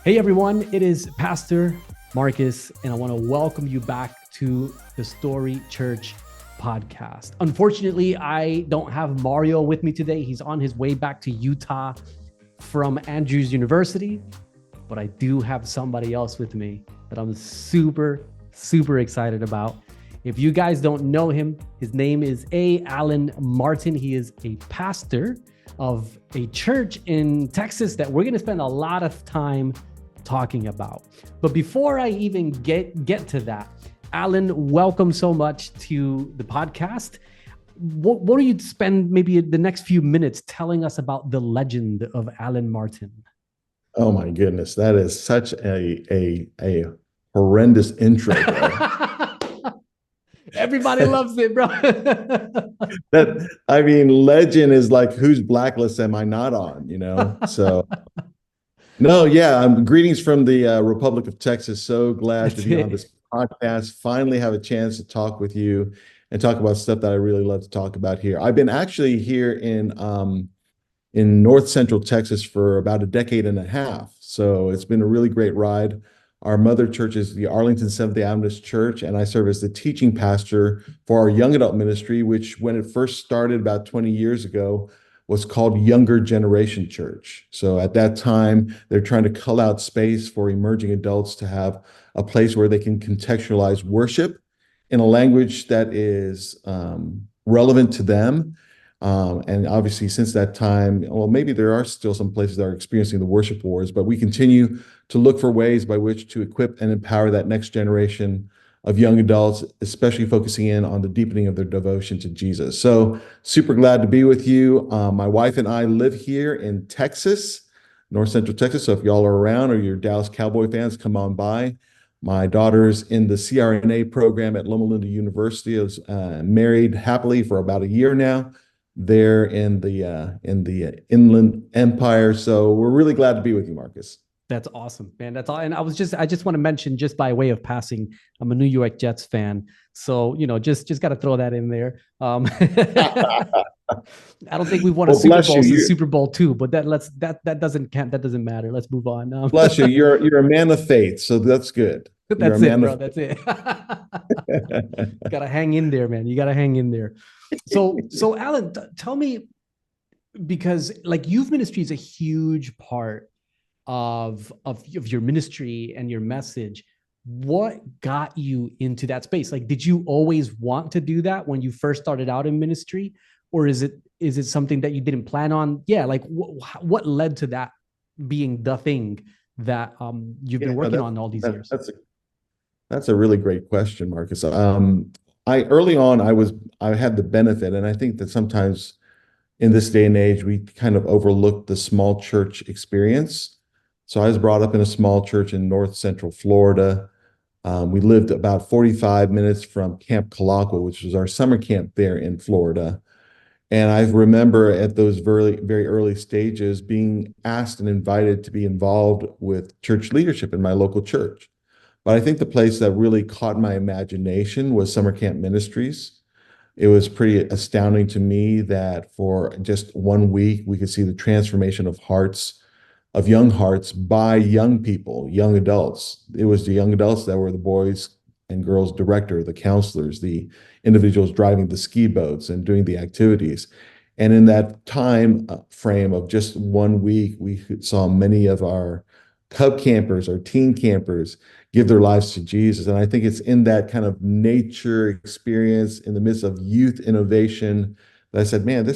Hey everyone, it is Pastor Marcus, and I want to welcome you back to the Story Church podcast. Unfortunately, I don't have Mario with me today. He's on his way back to Utah from Andrews University, but I do have somebody else with me that I'm super excited about. If you guys don't know him, his name is Alan Martin. He is a pastor of a church in Texas that we're going to spend a lot of time talking about. But before I even get to that, Alan, welcome so much to the podcast. What do you spend maybe the next few minutes telling us about the legend of Alan Martin? Oh my goodness, that is such a horrendous intro, bro. Everybody loves it, bro. Legend is like, whose blacklist am I not on? So no, yeah. Greetings from the Republic of Texas. So glad to be on this podcast. Finally, have a chance to talk with you and talk about stuff that I really love to talk about here. I've been actually here in North Central Texas for about a decade and a half. So it's been a really great ride. Our mother church is the Arlington Seventh-day Adventist Church, and I serve as the teaching pastor for our young adult ministry, which when it first started about 20 years ago, was called Younger Generation Church. So at that time, they're trying to cull out space for emerging adults to have a place where they can contextualize worship in a language that is relevant to them. And obviously, since that time, well, maybe there are still some places that are experiencing the worship wars, but we continue to look for ways by which to equip and empower that next generation of young adults, especially focusing in on the deepening of their devotion to Jesus. So super glad to be with you. My wife and I live here in Texas, North Central Texas. So if y'all are around or you're Dallas Cowboy fans, come on by. My daughter's in the CRNA program at Loma Linda University. I was married happily for about a year now there in the Inland Empire. So we're really glad to be with you, Marcus. That's awesome, man. That's all. And I just want to mention, just by way of passing, I'm a New York Jets fan. So, just got to throw that in there. I don't think we've won a Super Bowl since Super Bowl II, but that doesn't count. That doesn't matter. Let's move on. Bless you. You're a man of faith. So that's good. That's it, bro. That's it. Got to hang in there, man. You got to hang in there. So Alan, tell me, because like youth ministry is a huge part of your ministry and your message. What got you into that space? Like, did you always want to do that when you first started out in ministry, or is it something that you didn't plan on? Yeah, like what led to that being the thing that you've been working on all these years? That's a really great question, Marcus. Early on, I had the benefit, and I think that sometimes in this day and age, we kind of overlook the small church experience. So I was brought up in a small church in North Central Florida. We lived about 45 minutes from Camp Calaqua, which was our summer camp there in Florida. And I remember at those very, very early stages being asked and invited to be involved with church leadership in my local church. But I think the place that really caught my imagination was Summer Camp Ministries. It was pretty astounding to me that for just 1 week, we could see the transformation of young hearts by young people, young adults. It was the young adults that were the boys and girls director, the counselors, the individuals driving the ski boats and doing the activities. And in that time frame of just 1 week, we saw many of our cub campers or teen campers give their lives to Jesus. And I think it's in that kind of nature experience in the midst of youth innovation that I said, man,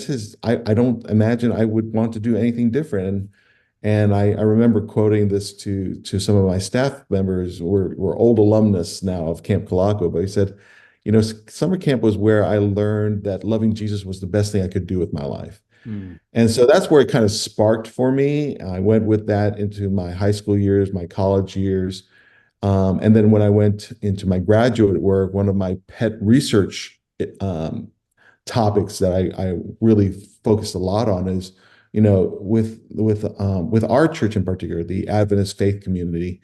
I don't imagine I would want to do anything different. And I remember quoting this to some of my staff members. We're old alumnus now of Camp Calaqua, but he said, summer camp was where I learned that loving Jesus was the best thing I could do with my life. And so that's where it kind of sparked for me. I went with that into my high school years, my college years. And then when I went into my graduate work, one of my pet research topics that I really focused a lot on is, with our church in particular, the Adventist faith community,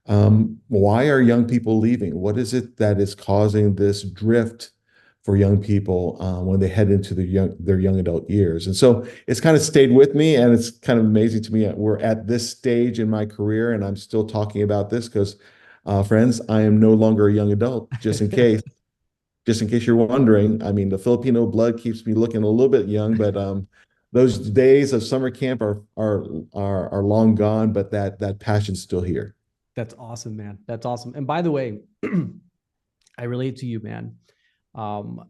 why are young people leaving? What is it that is causing this drift for young people when they head into their young adult years. And so it's kind of stayed with me, and it's kind of amazing to me. We're at this stage in my career, and I'm still talking about this because, friends, I am no longer a young adult. Just in case you're wondering, I mean, the Filipino blood keeps me looking a little bit young, but those days of summer camp are long gone, but that passion's still here. That's awesome, man. That's awesome. And by the way, I relate to you, man. Um,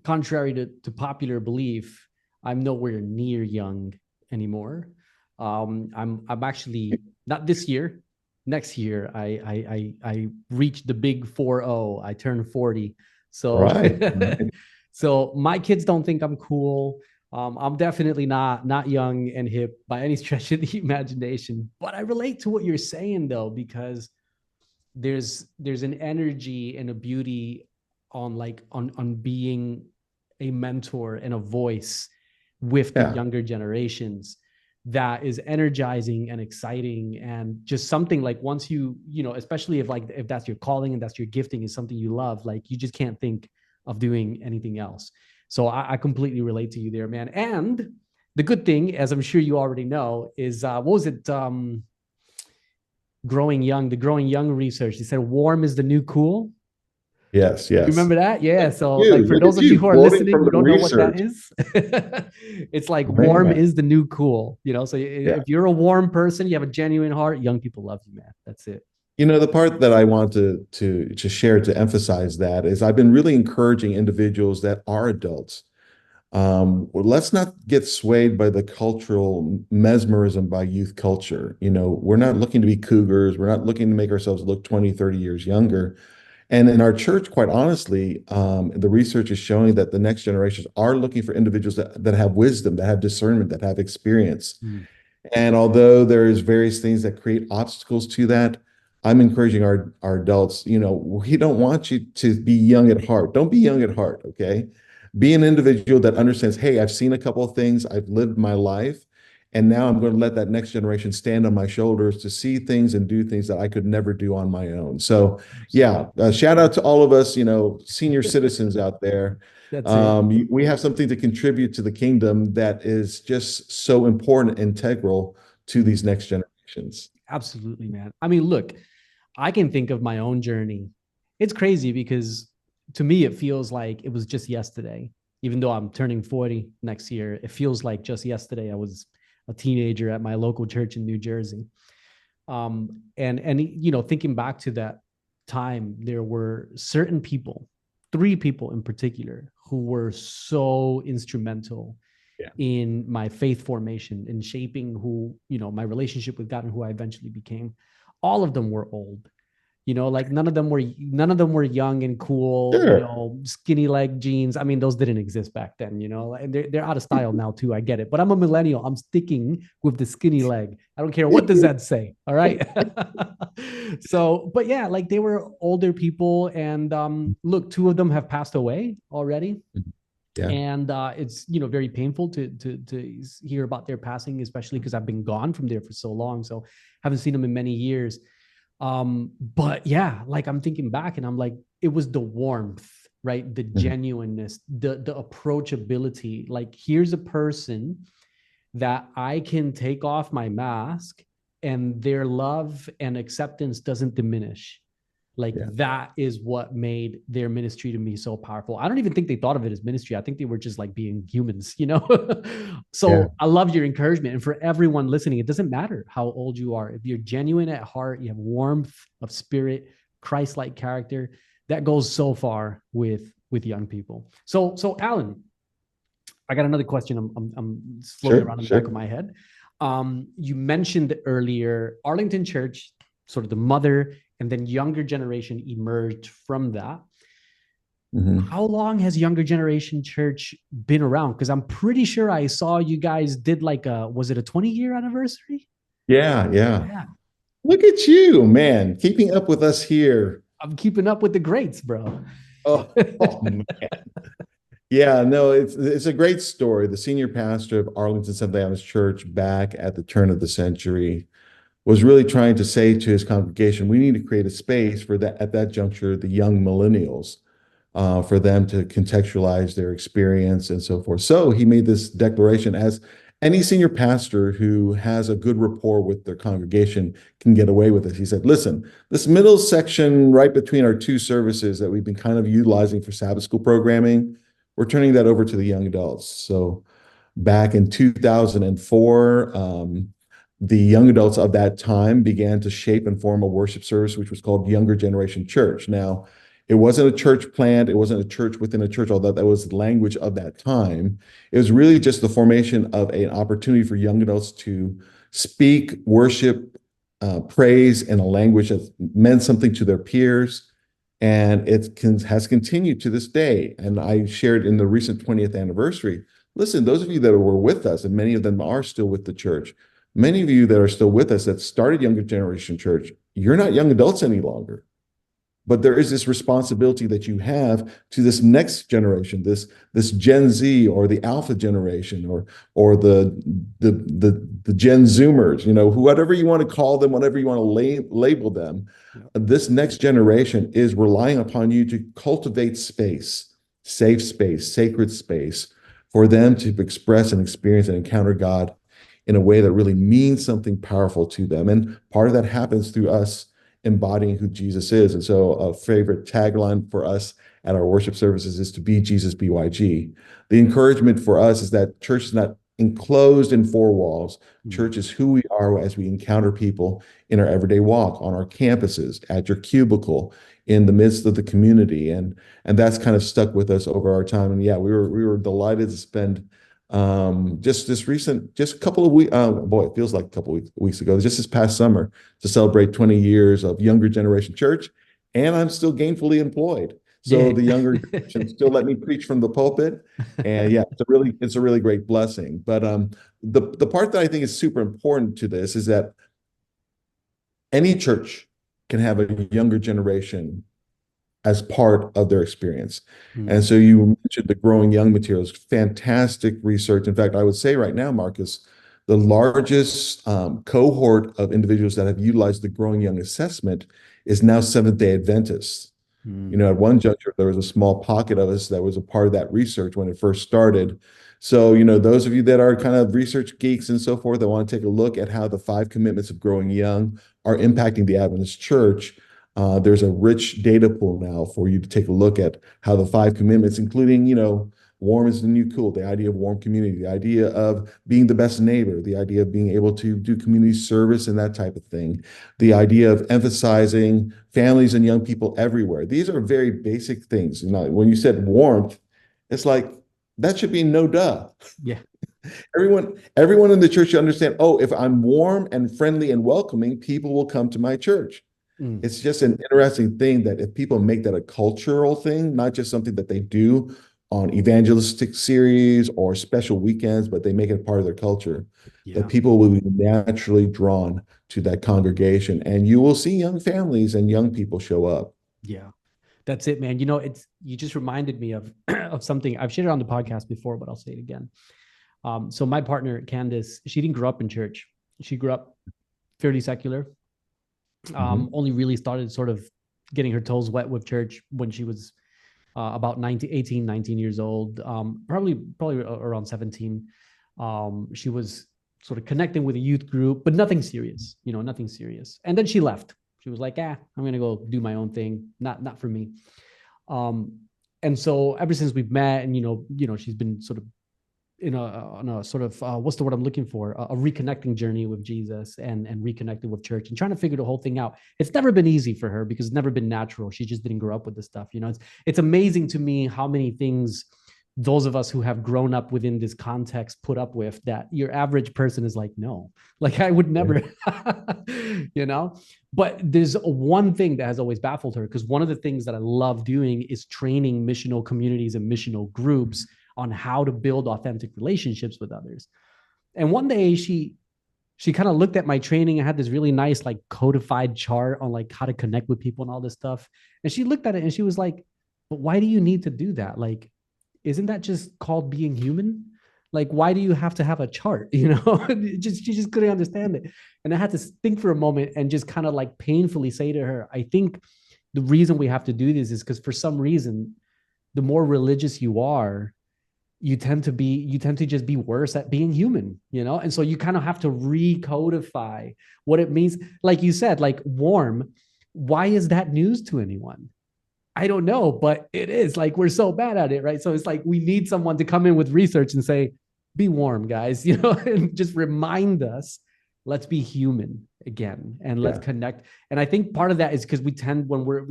Contrary to popular belief, I'm nowhere near young anymore. I'm actually not this year. Next year, I reached the big 40. I turned 40. So Right. so my kids don't think I'm cool. I'm definitely not young and hip by any stretch of the imagination. But I relate to what you're saying though, because there's an energy and a beauty on on being a mentor and a voice with the Yeah. younger generations that is energizing and exciting, and just something like once especially if that's your calling and that's your gifting, is something you love, like you just can't think of doing anything else. So I completely relate to you there, man. And the good thing, as I'm sure you already know, is what was it, the growing young research, they said warm is the new cool. Yes, You yes. remember that? Yeah. So, You, like, for look those at of you you who are quoting listening from who the don't know what that research. is, it's like warm Man. is the new cool. So Yeah. if you're a warm person, you have a genuine heart, young people love you, man. That's it. The part that I want to share to emphasize that is I've been really encouraging individuals that are adults. Well, let's not get swayed by the cultural mesmerism by youth culture. We're not looking to be cougars. We're not looking to make ourselves look 20, 30 years younger. And in our church, quite honestly, the research is showing that the next generations are looking for individuals that have wisdom, that have discernment, that have experience. Mm. And although there's various things that create obstacles to that, I'm encouraging our adults, we don't want you to be young at heart. Don't be young at heart, okay? Be an individual that understands, hey, I've seen a couple of things, I've lived my life, and now I'm going to let that next generation stand on my shoulders to see things and do things that I could never do on my own. So, yeah, shout out to all of us, senior citizens out there. That's it. We have something to contribute to the kingdom that is just so important, integral to these next generations. Absolutely, man. I mean, look, I can think of my own journey. It's crazy because to me, it feels like it was just yesterday. Even though I'm turning 40 next year, it feels like just yesterday I was a teenager at my local church in New Jersey. And thinking back to that time, there were certain people, three people in particular, who were so instrumental in my faith formation, in shaping who, my relationship with God and who I eventually became. All of them were old. Like none of them were young and cool, Sure. skinny leg jeans. I mean, those didn't exist back then, and they're out of style now too. I get it, but I'm a millennial. I'm sticking with the skinny leg. I don't care what does that say. All right. So, but yeah, like they were older people, and look, two of them have passed away already. Yeah. And it's very painful to hear about their passing, especially because I've been gone from there for so long, so haven't seen them in many years. But yeah, like I'm thinking back and I'm like, it was the warmth, right? The genuineness, the approachability. Like, here's a person that I can take off my mask and their love and acceptance doesn't diminish. Like that is what made their ministry to me so powerful. I don't even think they thought of it as ministry. I think they were just like being humans, So I love your encouragement. And for everyone listening, it doesn't matter how old you are. If you're genuine at heart, you have warmth of spirit, Christ-like character, that goes so far with young people. So Alan, I got another question. I'm floating around in the back of my head. You mentioned earlier Arlington Church, sort of the mother, and then younger generation emerged from that. How long has younger generation church been around? Because I'm pretty sure I saw you guys did was it a 20-year anniversary? Yeah. Look at you, man, keeping up with us here. I'm keeping up with the greats, bro. Oh man. Yeah, no, it's a great story. The senior pastor of Arlington Seventh-day Adventist Church back at the turn of the century was really trying to say to his congregation, we need to create a space for that at that juncture, the young millennials for them to contextualize their experience and so forth. So he made this declaration, as any senior pastor who has a good rapport with their congregation can get away with it. He said, listen, this middle section right between our two services that we've been kind of utilizing for Sabbath school programming, we're turning that over to the young adults. So back in 2004, the young adults of that time began to shape and form a worship service, which was called Younger Generation Church. Now, it wasn't a church plant. It wasn't a church within a church, although that was the language of that time. It was really just the formation of an opportunity for young adults to speak, worship, praise in a language that meant something to their peers. And has continued to this day. And I shared in the recent 20th anniversary, listen, those of you that were with us, and many of them are still with the church, many of you that are still with us that started Younger Generation Church, you're not young adults any longer. But there is this responsibility that you have to this next generation, this Gen Z or the Alpha generation or the Gen Zoomers, whatever you want to call them, whatever you want to label them. Yeah. This next generation is relying upon you to cultivate space, safe space, sacred space for them to express and experience and encounter God in a way that really means something powerful to them. And part of that happens through us embodying who Jesus is. And so a favorite tagline for us at our worship services is to be Jesus BYG. The encouragement for us is that church is not enclosed in four walls. Church is who we are as we encounter people in our everyday walk, on our campuses, at your cubicle, in the midst of the community. And that's kind of stuck with us over our time. And yeah, we were delighted to spend just a couple of weeks, it feels like a couple of weeks ago, just this past summer, to celebrate 20 years of Younger Generation Church. And I'm still gainfully employed. So the younger generation still let me preach from the pulpit. And yeah, it's a really great blessing. But the part that I think is super important to this is that any church can have a younger generation as part of their experience. And so you mentioned the Growing Young materials, fantastic research. In fact, I would say right now, Marcus, the largest cohort of individuals that have utilized the Growing Young assessment is now Seventh-day Adventists. At one juncture, there was a small pocket of us that was a part of that research when it first started. So, those of you that are kind of research geeks and so forth, that want to take a look at how the 5 commitments of Growing Young are impacting the Adventist church, there's a rich data pool now for you to take a look at how the 5 commitments, including, warm is the new cool, the idea of warm community, the idea of being the best neighbor, the idea of being able to do community service and that type of thing, the idea of emphasizing families and young people everywhere. These are very basic things. When you said warmth, it's like, that should be no duh. Yeah. Everyone in the church should understand, if I'm warm and friendly and welcoming, people will come to my church. It's just an interesting thing that if people make that a cultural thing, not just something that they do on evangelistic series or special weekends, but they make it part of their culture, that people will be naturally drawn to that congregation. And you will see young families and young people show up. Yeah, that's it, man. You just reminded me of something I've shared on the podcast before, but I'll say it again. So my partner, Candace, she didn't grow up in church. She grew up fairly secular. Only really started sort of getting her toes wet with church when she was about 19 years old, probably around 17. She was sort of connecting with a youth group, but nothing serious, nothing serious. And then she left. She was like, I'm going to go do my own thing. Not for me. And so ever since we've met and, she's been sort of on a sort of, what's the word I'm looking for? A reconnecting journey with Jesus and reconnecting with church and trying to figure the whole thing out. It's never been easy for her because it's never been natural. She just didn't grow up with this stuff. It's amazing to me how many things those of us who have grown up within this context put up with that your average person is like, no, like I would never, but there's one thing that has always baffled her, because one of the things that I love doing is training missional communities and missional groups on how to build authentic relationships with others. And one day she kind of looked at my training. I had this really nice, like codified chart on like how to connect with people and all this stuff. And she looked at it and she was like, but why do you need to do that? Like, isn't that just called being human? Like, why do you have to have a chart? She just couldn't understand it. And I had to think for a moment and just kind of like painfully say to her, I think the reason we have to do this is because for some reason, the more religious you are, you tend to just be worse at being human, and so you kind of have to recodify what it means. Like you said, like warm, why is that news to anyone? I don't know, but it is. Like, we're so bad at it, right? So it's like we need someone to come in with research and say, be warm, guys, and just remind us, let's be human again, and let's Yeah. connect. And I think part of that is because we tend, when we're,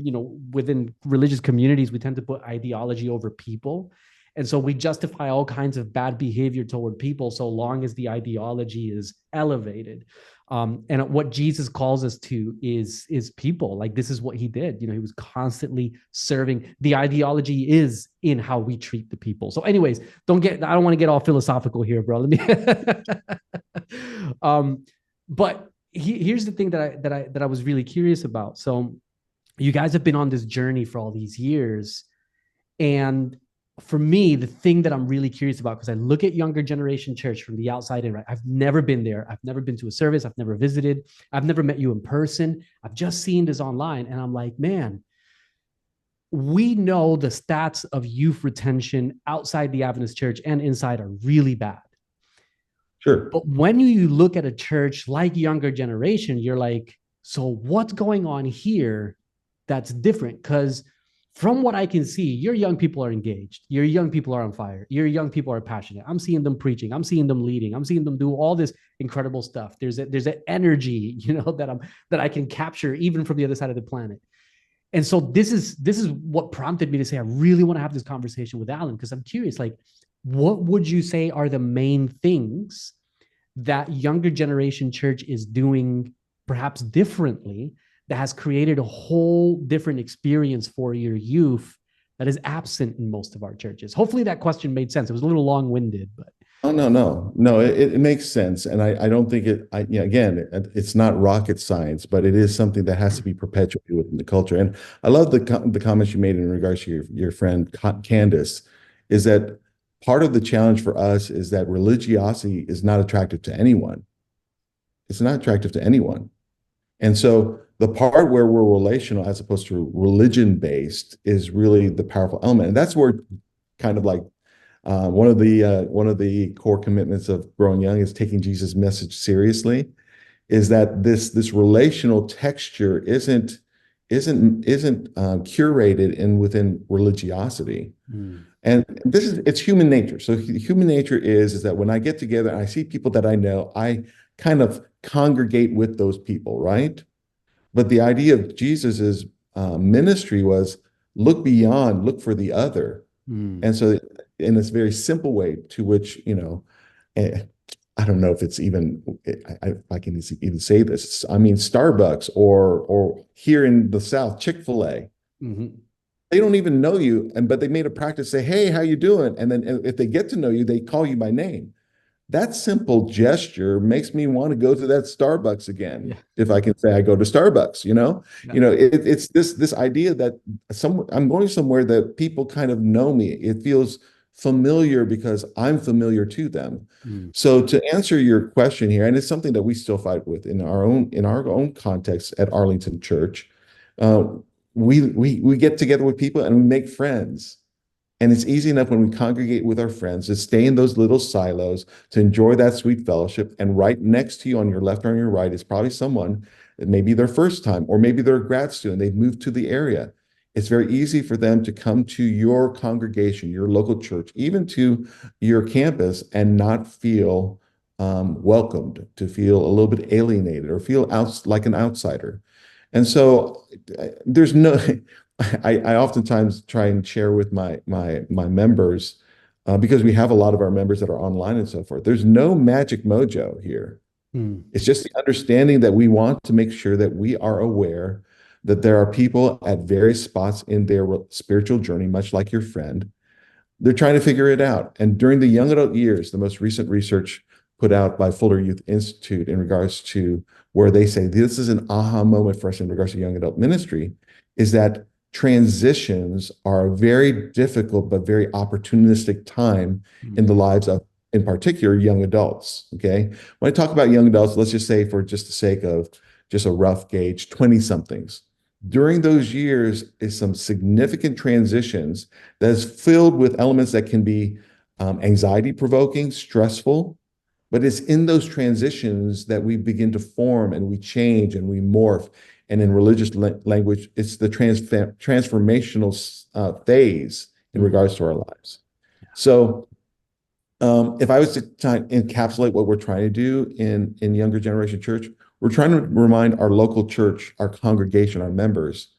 within religious communities, we tend to put ideology over people. And so we justify all kinds of bad behavior toward people so long as the ideology is elevated. And what Jesus calls us to is people. Like, this is what he did. He was constantly serving. The ideology is in how we treat the people. So, anyways, I don't want to get all philosophical here, bro. Let me. But here's the thing that I was really curious about. So, you guys have been on this journey for all these years, and for me, the thing that I'm really curious about, because I look at younger generation church from the outside in, right? I've never been there. I've never been to a service. I've never visited. I've never met you in person. I've just seen this online. And I'm like, man, we know the stats of youth retention outside the Adventist church and inside are really bad. Sure. But when you look at a church like younger generation, you're like, so what's going on here that's different? Because from what I can see, your young people are engaged. Your young people are on fire. Your young people are passionate. I'm seeing them preaching. I'm seeing them leading. I'm seeing them do all this incredible stuff. There's an energy, that I can capture even from the other side of the planet. And so this is what prompted me to say, I really want to have this conversation with Alan, because I'm curious, like, what would you say are the main things that younger generation church is doing perhaps differently that has created a whole different experience for your youth that is absent in most of our churches? Hopefully that question made sense. It was a little long-winded, but. Oh, no, it makes sense. And I don't think again, it's not rocket science, but it is something that has to be perpetuated within the culture. And I love the comments you made in regards to your friend Candace, is that part of the challenge for us is that religiosity is not attractive to anyone. It's not attractive to anyone. And so the part where we're relational as opposed to religion-based is really the powerful element. And that's where kind of like one of the core commitments of Growing Young is taking Jesus' message seriously, is that this relational texture isn't curated within religiosity. And it's human nature. So human nature is that when I get together and I see people that I know, I kind of congregate with those people, right? But the idea of Jesus's ministry was look beyond, look for the other. And so in this very simple way to which, I don't know if it's even, I can even say this. I mean, Starbucks or here in the South, Chick-fil-A. They don't even know you, but they made a practice to say, hey, how you doing? And then if they get to know you, they call you by name. That simple gesture makes me want to go to that Starbucks again. Yeah. If I can say I go to Starbucks, it's this idea that I'm going somewhere that people kind of know me. It feels familiar because I'm familiar to them. So to answer your question here, and it's something that we still fight with in our own context at Arlington Church, we get together with people and we make friends. And it's easy enough when we congregate with our friends to stay in those little silos, to enjoy that sweet fellowship. And right next to you on your left or on your right is probably someone that may be their first time, or maybe they're a grad student, they've moved to the area. It's very easy for them to come to your congregation, your local church, even to your campus, and not feel welcomed, to feel a little bit alienated or feel like an outsider. And so there's no... I oftentimes try and share with my members, because we have a lot of our members that are online and so forth. There's no magic mojo here. It's just the understanding that we want to make sure that we are aware that there are people at various spots in their spiritual journey, much like your friend. They're trying to figure it out. And during the young adult years, the most recent research put out by Fuller Youth Institute in regards to where they say this is an aha moment for us in regards to young adult ministry, is that transitions are a very difficult but very opportunistic time in the lives of, in particular, young adults. Okay, when I talk about young adults, let's just say, for just the sake of just a rough gauge, 20 somethings. during those years is some significant transitions that is filled with elements that can be anxiety provoking, stressful, but it's in those transitions that we begin to form and we change and we morph. And in religious language, it's the transformational phase in regards to our lives. So if I was to encapsulate what we're trying to do in younger generation church, we're trying to remind our local church, our congregation, our members,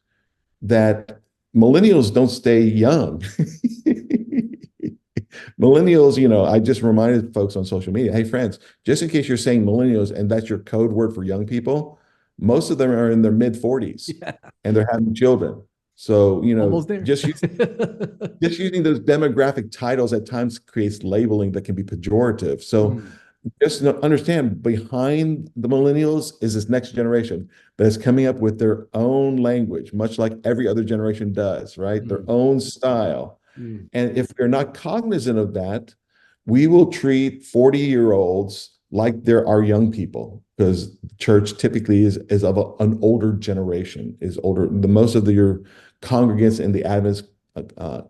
that millennials don't stay young. Millennials, I just reminded folks on social media, hey, friends, just in case you're saying millennials and that's your code word for young people, most of them are in their mid 40s and they're having children. So, Almost there. just using those demographic titles at times creates labeling that can be pejorative. So just understand behind the millennials is this next generation that is coming up with their own language, much like every other generation does, right? Their own style. And if we're not cognizant of that, we will treat 40-year-olds like they're our young people, because the church typically is of an older generation, is older. The most of your congregants in the Adventist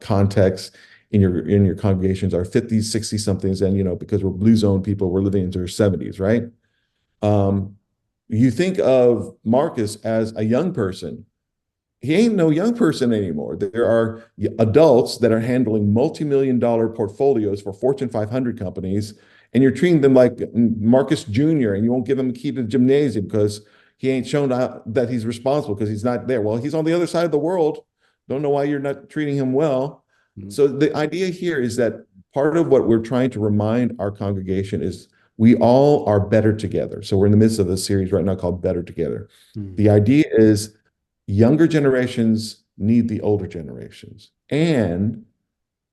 context in your congregations are 50s, 60 somethings, and because we're blue zone people, we're living into our 70s, right? You think of Marcus as a young person. He ain't no young person anymore. There are adults that are handling multi-million-dollar portfolios for Fortune 500 companies, and you're treating them like Marcus Jr., and you won't give him a key to the gymnasium because he ain't shown that he's responsible because he's not there. Well, he's on the other side of the world. Don't know why you're not treating him well. So the idea here is that part of what we're trying to remind our congregation is we all are better together. So we're in the midst of a series right now called Better Together. The idea is younger generations need the older generations. And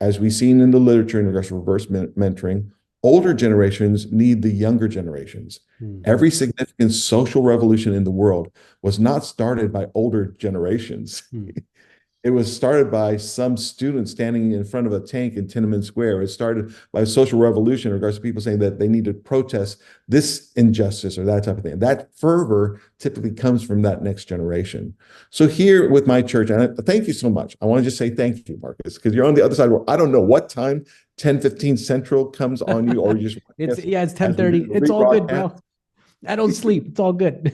as we've seen in the literature in regards to reverse mentoring, older generations need the younger generations. Every significant social revolution in the world was not started by older generations. It was started by some students standing in front of a tank in Tiananmen Square. It started by a social revolution in regards to people saying that they need to protest this injustice or that type of thing. That fervor typically comes from that next generation. So here with my church, and thank you so much. I want to just say thank you, Marcus, because you're on the other side. I don't know what time 10:15 Central comes on you, or you just it's 10:30. It's all good, bro. I don't sleep. It's all good.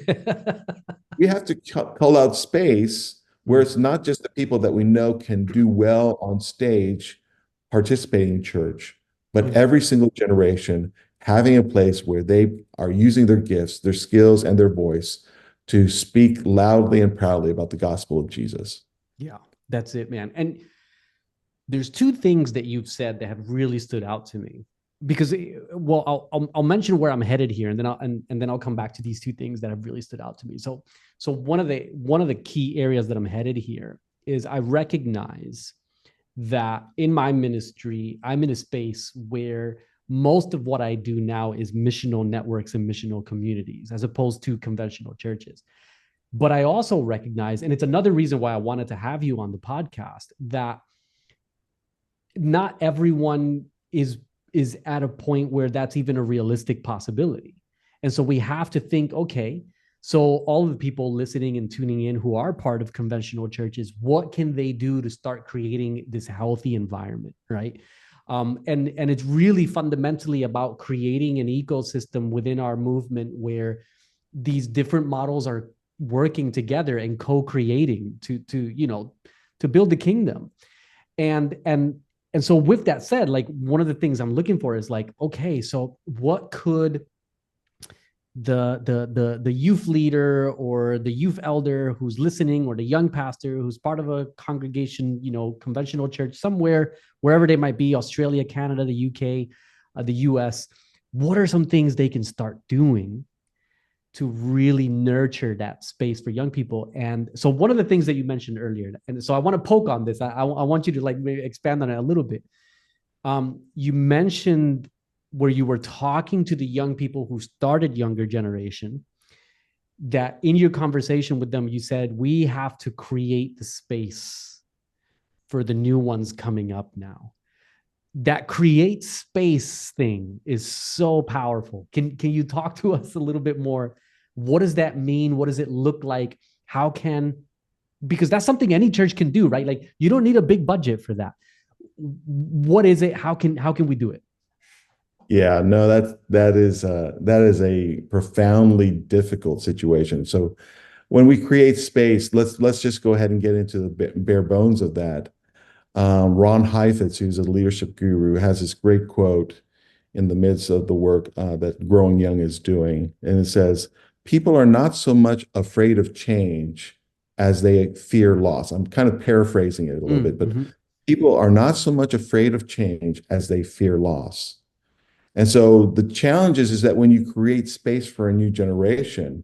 We have to call out space where it's not just the people that we know can do well on stage participating in church, but every single generation having a place where they are using their gifts, their skills, and their voice to speak loudly and proudly about the gospel of Jesus. Yeah, that's it, man. And there's two things that you've said that have really stood out to me, because, well, I'll mention where I'm headed here, and then I'll come back to these two things that have really stood out to me. So one of the key areas that I'm headed here is I recognize that in my ministry, I'm in a space where most of what I do now is missional networks and missional communities, as opposed to conventional churches. But I also recognize, and it's another reason why I wanted to have you on the podcast, that not everyone is at a point where that's even a realistic possibility. And so we have to think, okay, so all of the people listening and tuning in who are part of conventional churches, what can they do to start creating this healthy environment, right? And it's really fundamentally about creating an ecosystem within our movement where these different models are working together and co-creating to build the kingdom. And so with that said, like, one of the things I'm looking for is like, okay, so what could the youth leader or the youth elder who's listening, or the young pastor who's part of a congregation, conventional church somewhere, wherever they might be, Australia, Canada, the UK, the US, what are some things they can start doing to really nurture that space for young people? And so one of the things that you mentioned earlier, and so I want to poke on this, I want you to like maybe expand on it a little bit. You mentioned where you were talking to the young people who started Younger Generation, that in your conversation with them, you said, we have to create the space for the new ones coming up now. That create space thing is so powerful. Can you talk to us a little bit more? What does that mean? What does it look like? How can because that's something any church can do, right? Like you don't need a big budget for that. What is it? How can we do it? Yeah, no, that is a profoundly difficult situation. So when we create space, let's just go ahead and get into the bare bones of that. Ron Heifetz, who's a leadership guru, has this great quote in the midst of the work that Growing Young is doing, and it says, "People are not so much afraid of change as they fear loss." I'm kind of paraphrasing it a little bit, but Mm-hmm. people are not so much afraid of change as they fear loss. And so the challenge is that when you create space for a new generation,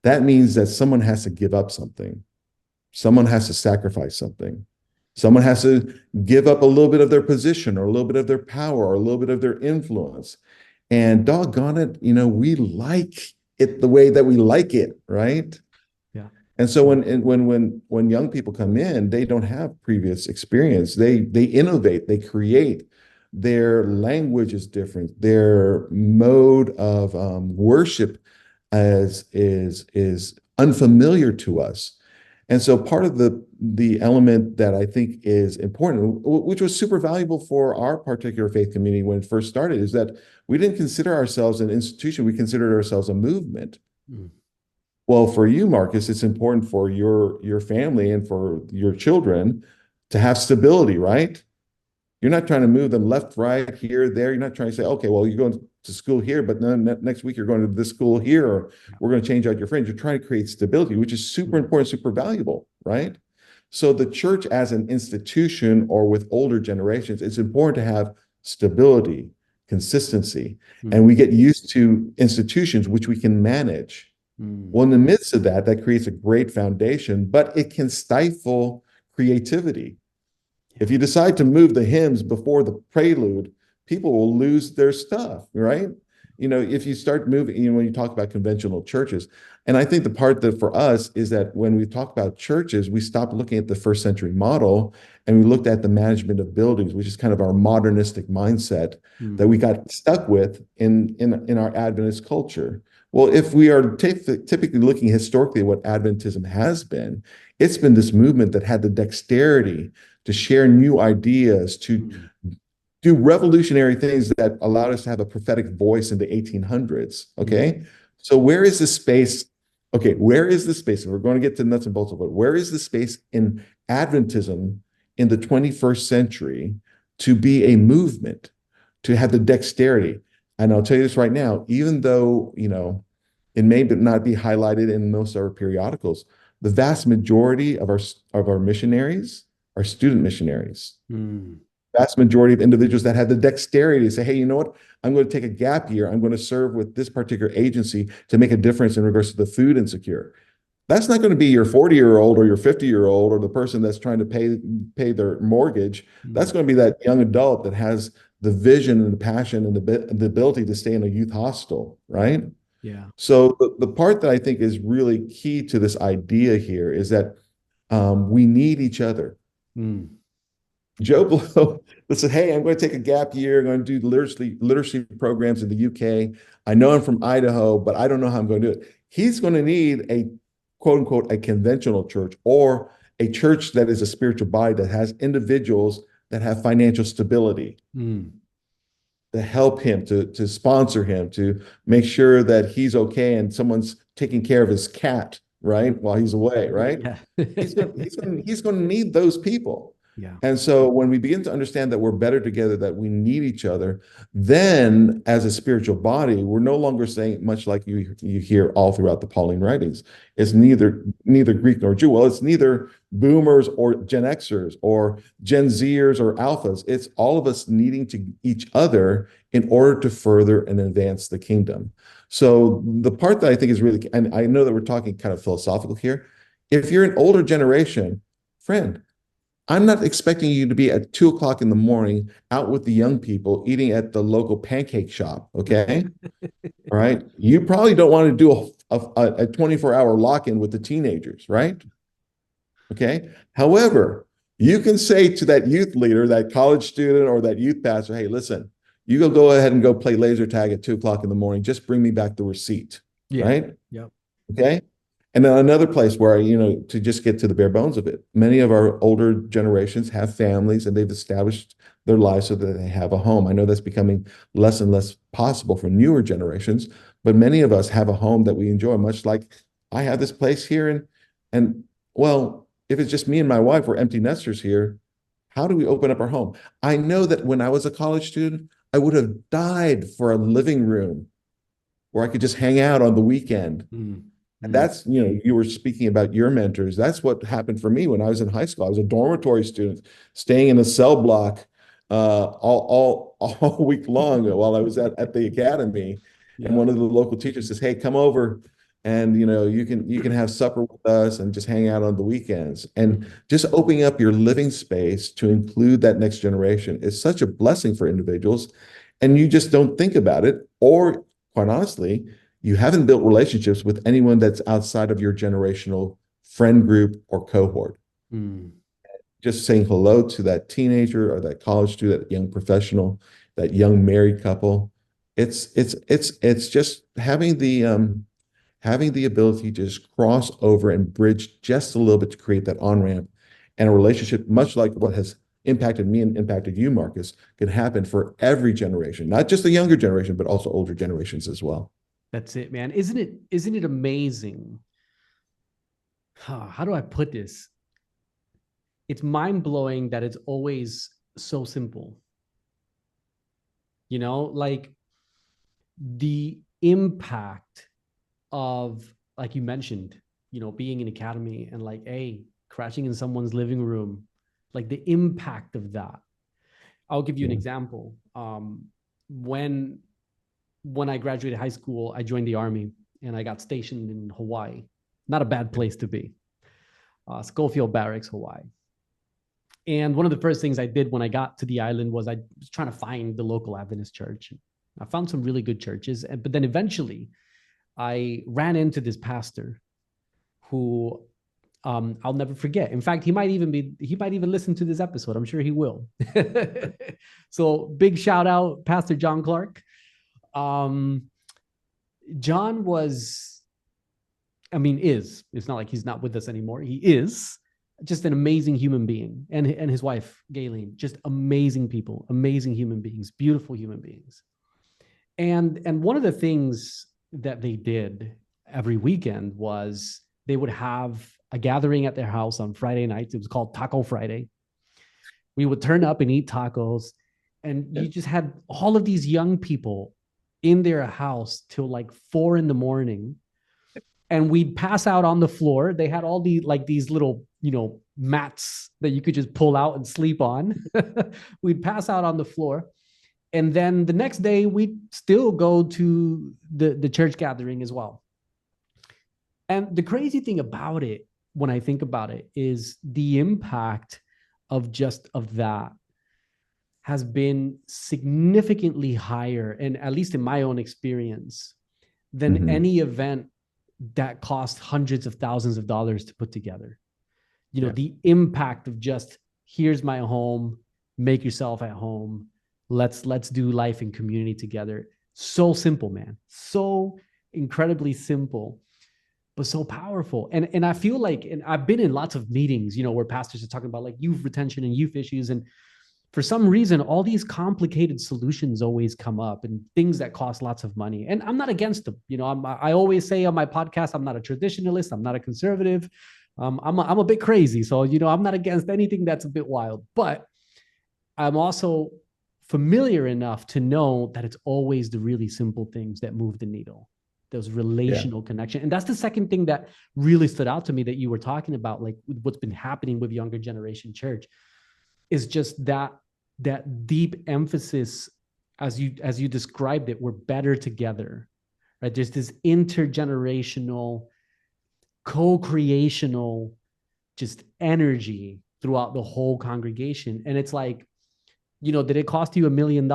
that means that someone has to give up something. Someone has to sacrifice something. Someone has to give up a little bit of their position or a little bit of their power or a little bit of their influence. And doggone it, we like it the way that we like it, right? Yeah. And so when young people come in, they don't have previous experience. They innovate, they create. Their language is different. Their mode of worship is unfamiliar to us. And so part of the element that I think is important, which was super valuable for our particular faith community when it first started, is that we didn't consider ourselves an institution. We considered ourselves a movement. Mm. Well, for you, Marcus, it's important for your family and for your children to have stability, right? You're not trying to move them left, right, here, there. You're not trying to say, okay, well, you're going to school here, but then next week you're going to this school here, or we're going to change out your friends. You're trying to create stability, which is super important, super valuable, right? So the church as an institution or with older generations, it's important to have stability, consistency, and we get used to institutions which we can manage. Well, in the midst of that, that creates a great foundation, but it can stifle creativity. If you decide to move the hymns before the prelude, people will lose their stuff, right? If you start moving, when you talk about conventional churches, and I think the part that for us is that when we talk about churches, we stopped looking at the first century model and we looked at the management of buildings, which is kind of our modernistic mindset that we got stuck with in our Adventist culture. Well, if we are typically looking historically at what Adventism has been, it's been this movement that had the dexterity to share new ideas, to do revolutionary things that allowed us to have a prophetic voice in the 1800s. Okay. So where is the space? Okay. Where is the space? And we're going to get to nuts and bolts of it. Where is the space in Adventism in the 21st century to be a movement, to have the dexterity? And I'll tell you this right now, even though, it may not be highlighted in most of our periodicals, the vast majority of our missionaries are student missionaries. Vast majority of individuals that have the dexterity to say, hey, you know what? I'm going to take a gap year. I'm going to serve with this particular agency to make a difference in regards to the food insecure. That's not going to be your 40-year-old or your 50-year-old or the person that's trying to pay their mortgage. That's going to be that young adult that has the vision and the passion and the ability to stay in a youth hostel, right? Yeah. So the part that I think is really key to this idea here is that we need each other. Joe Blow said, hey, I'm going to take a gap year. I'm going to do literacy programs in the UK. I know I'm from Idaho, but I don't know how I'm going to do it. He's going to need a quote unquote, a conventional church or a church that is a spiritual body that has individuals that have financial stability to help him, to sponsor him, to make sure that he's okay and someone's taking care of his cat, right, while he's away, right? Yeah. he's going to need those people. Yeah. And so when we begin to understand that we're better together, that we need each other, then as a spiritual body, we're no longer saying, much like you hear all throughout the Pauline writings, it's neither Greek nor Jew. Well, it's neither boomers or Gen Xers or Gen Zers or alphas. It's all of us needing to each other in order to further and advance the kingdom. So the part that I think is really, and I know that we're talking kind of philosophical here, if you're an older generation, friend, I'm not expecting you to be at 2 o'clock in the morning out with the young people eating at the local pancake shop. Okay. All right. You probably don't want to do a 24-hour lock-in with the teenagers, right? Okay. However, you can say to that youth leader, that college student or that youth pastor, hey, listen, you go ahead and go play laser tag at 2 o'clock in the morning. Just bring me back the receipt. Yeah. Right. Yep. Okay. And then another place where, to just get to the bare bones of it, many of our older generations have families and they've established their lives so that they have a home. I know that's becoming less and less possible for newer generations, but many of us have a home that we enjoy, much like I have this place here. And well, if it's just me and my wife, we're empty nesters here. How do we open up our home? I know that when I was a college student, I would have died for a living room where I could just hang out on the weekend. Mm. And that's, you were speaking about your mentors. That's what happened for me when I was in high school. I was a dormitory student staying in a cell block all week long while I was at the academy. Yeah. And one of the local teachers says, "Hey, come over and you can have supper with us and just hang out on the weekends." And just opening up your living space to include that next generation is such a blessing for individuals. And you just don't think about it, or quite honestly, you haven't built relationships with anyone that's outside of your generational friend group or cohort. Mm. Just saying hello to that teenager or that college student, that young professional, that young married couple. It's just having the ability to just cross over and bridge just a little bit to create that on-ramp, and a relationship, much like what has impacted me and impacted you, Marcus, can happen for every generation, not just the younger generation, but also older generations as well. That's it, man. Isn't it amazing? How do I put this? It's mind-blowing that it's always so simple. Like the impact of, like you mentioned, being in academy and like, hey, crashing in someone's living room, like the impact of that. I'll give you an example. When I graduated high school, I joined the Army and I got stationed in Hawaii. Not a bad place to be. Schofield Barracks, Hawaii. And one of the first things I did when I got to the island was I was trying to find the local Adventist church. I found some really good churches, but then eventually I ran into this pastor who I'll never forget. In fact, he might even listen to this episode. I'm sure he will. So big shout out, Pastor John Clark. John it's not like he's not with us anymore. He is just an amazing human being, and his wife, Gayleen, just amazing people, amazing human beings, beautiful human beings. And one of the things that they did every weekend was they would have a gathering at their house on Friday nights. It was called Taco Friday. We would turn up and eat tacos, and you just had all of these young people in their house till like 4 a.m. And we'd pass out on the floor. They had all these little, mats that you could just pull out and sleep on. We'd pass out on the floor. And then the next day we'd still go to the church gathering as well. And the crazy thing about it, when I think about it, is the impact of that has been significantly higher, and at least in my own experience, than any event that cost hundreds of thousands of dollars to put together. The impact of just, here's my home, make yourself at home. Let's do life in community together. So simple, man. So incredibly simple, but so powerful. And I feel like, and I've been in lots of meetings, where pastors are talking about like youth retention and youth issues. And for some reason, all these complicated solutions always come up, and things that cost lots of money. And I'm not against them. I always say on my podcast, I'm not a traditionalist. I'm not a conservative. I'm a bit crazy. So, I'm not against anything that's a bit wild, but I'm also familiar enough to know that it's always the really simple things that move the needle, those relational connection. And that's the second thing that really stood out to me that you were talking about, like what's been happening with younger generation church, is just that deep emphasis, as you described it, we're better together, right? There's this intergenerational, co-creational just energy throughout the whole congregation. And it's like, did it cost you $1 million